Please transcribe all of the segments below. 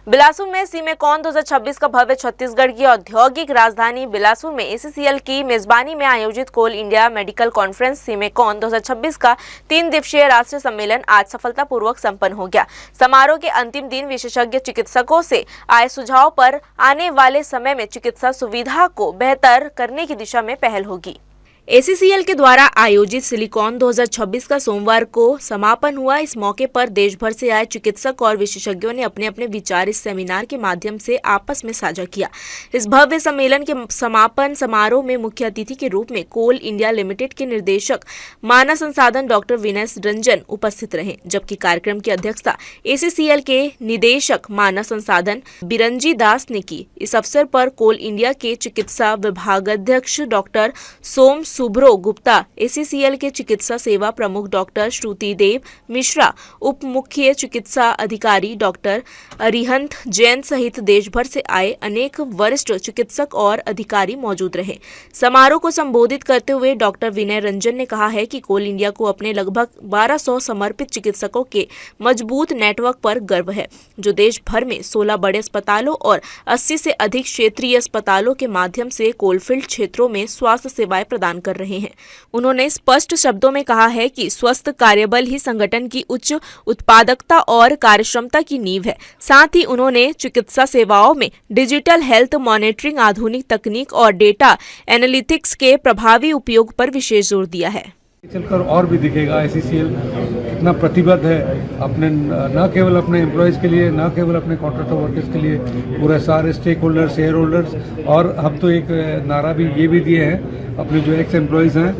बिलासपुर में सीमेकॉन 2026 का भव्य छत्तीसगढ़ की औद्योगिक राजधानी बिलासपुर में एसीसीएल की मेजबानी में आयोजित कोल इंडिया मेडिकल कॉन्फ्रेंस सीमेकॉन 2026 का 3 दिवसीय राष्ट्रीय सम्मेलन आज सफलतापूर्वक संपन्न हो गया। समारोह के अंतिम दिन विशेषज्ञ चिकित्सकों से आए सुझाव पर आने वाले समय में चिकित्सा सुविधा को बेहतर करने की दिशा में पहल होगी। एसीसीएल के द्वारा आयोजित सिलिकॉन 2026 का सोमवार को समापन हुआ। इस मौके पर देश भर से आए चिकित्सक और विशेषज्ञों ने अपने अपने विचार इस सेमिनार के माध्यम से आपस में साझा किया। इस भव्य सम्मेलन के समापन समारोह में मुख्य अतिथि के रूप में कोल इंडिया लिमिटेड के निर्देशक मानव संसाधन डॉक्टर विनय रंजन उपस्थित रहे, जबकि कार्यक्रम की अध्यक्षता एसीसीएल के निदेशक मानव संसाधन बिरंजी दास ने की। इस अवसर पर कोल इंडिया के चिकित्सा विभागाध्यक्ष डॉक्टर सोम सुब्रो गुप्ता, एसीसीएल के चिकित्सा सेवा प्रमुख डॉक्टर श्रुति देव मिश्रा, उप मुख्य चिकित्सा अधिकारी डॉक्टर अरिहंत जैन सहित देश भर से आए अनेक वरिष्ठ चिकित्सक और अधिकारी मौजूद रहे। समारोह को संबोधित करते हुए डॉक्टर विनय रंजन ने कहा है कि कोल इंडिया को अपने लगभग 1200 समर्पित चिकित्सकों के मजबूत नेटवर्क पर गर्व है, जो देश भर में 16 बड़े अस्पतालों और 80 से अधिक क्षेत्रीय अस्पतालों के माध्यम से कोलफील्ड क्षेत्रों में स्वास्थ्य सेवाएं प्रदान कर रहे हैं। उन्होंने स्पष्ट शब्दों में कहा है कि स्वस्थ कार्यबल ही संगठन की उच्च उत्पादकता और कार्यक्षमता की नींव है। साथ ही उन्होंने चिकित्सा सेवाओं में डिजिटल हेल्थ मॉनिटरिंग, आधुनिक तकनीक और डेटा एनालिटिक्स के प्रभावी उपयोग पर विशेष जोर दिया है। चलकर और भी दिखेगा एसीसीएल कितना प्रतिबद्ध है अपने, न केवल अपने एम्प्लॉयज़ के लिए, न केवल अपने कॉन्ट्रैक्टर वर्कर्स के लिए, पूरे सारे स्टेक होल्डर्स, शेयर होल्डर्स, और हम तो एक नारा भी ये भी दिए हैं अपने जो एक्स एम्प्लॉयज़ हैं,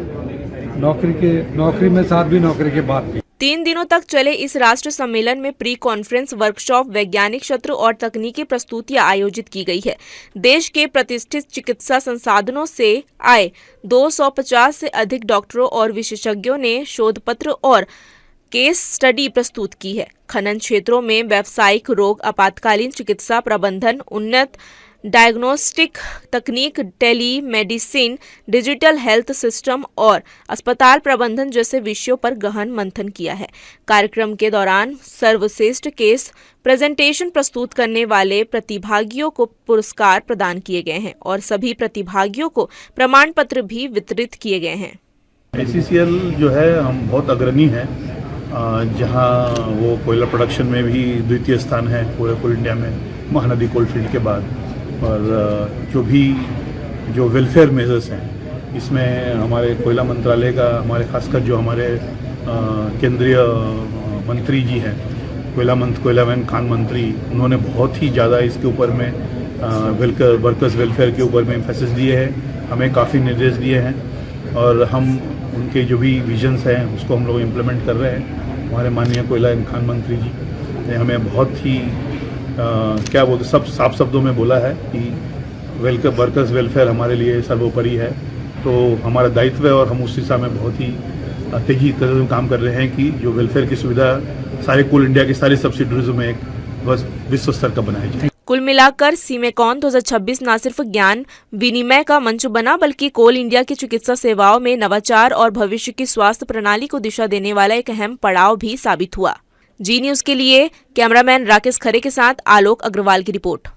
नौकरी में साथ भी, नौकरी के बाद भी। 3 दिनों तक चले इस राष्ट्रीय सम्मेलन में प्री कॉन्फ्रेंस, वर्कशॉप, वैज्ञानिक सत्र और तकनीकी प्रस्तुतियां आयोजित की गई है। देश के प्रतिष्ठित चिकित्सा संसाधनों से आए 250 से अधिक डॉक्टरों और विशेषज्ञों ने शोध पत्र और केस स्टडी प्रस्तुत की है। खनन क्षेत्रों में व्यावसायिक रोग, आपातकालीन चिकित्सा प्रबंधन, उन्नत डायग्नोस्टिक तकनीक, टेलीमेडिसिन, डिजिटल हेल्थ सिस्टम और अस्पताल प्रबंधन जैसे विषयों पर गहन मंथन किया है। कार्यक्रम के दौरान सर्वश्रेष्ठ केस प्रेजेंटेशन प्रस्तुत करने वाले प्रतिभागियों को पुरस्कार प्रदान किए गए हैं और सभी प्रतिभागियों को प्रमाण पत्र भी वितरित किए गए हैं। एसीसीएल जो है हम बहुत अग्रणी है, जहां वो कोयला प्रोडक्शन में भी द्वितीय स्थान है पूरे कोल इंडिया में, महानदी कोलफील्ड के बाद। और जो वेलफेयर मेजर्स हैं, इसमें हमारे कोयला मंत्रालय का, हमारे खासकर जो हमारे केंद्रीय मंत्री जी हैं, कोयला वन खान मंत्री, उन्होंने बहुत ही ज़्यादा इसके ऊपर में वर्कर्स वेलफेयर के ऊपर में एम्फेसिस दिए हैं, हमें काफ़ी निर्देश दिए हैं और हम उनके जो भी विजन्स हैं उसको हम लोग इम्प्लीमेंट कर रहे हैं। हमारे माननीय कोयला खान मंत्री जी ने हमें बहुत ही क्या बोलते, सब साफ शब्दों में बोला है कि वर्कर्स वेलफेयर हमारे लिए सर्वोपरि है। तो हमारा दायित्व है और हम उस दिशा में बहुत ही तेजी से काम कर रहे हैं कि जो वेलफेयर की सुविधा सारे कोल इंडिया की सारी सब्सिडरीज में एक बस विश्व स्तर का बनाई जाए। कुल मिलाकर सीमेकॉन 2026 न सिर्फ ज्ञान विनिमय का मंच बना, बल्कि कोल इंडिया की चिकित्सा सेवाओं में नवाचार और भविष्य की स्वास्थ्य प्रणाली को दिशा देने वाला एक अहम पड़ाव भी साबित हुआ। जी न्यूज़ के लिए कैमरामैन राकेश खरे के साथ आलोक अग्रवाल की रिपोर्ट।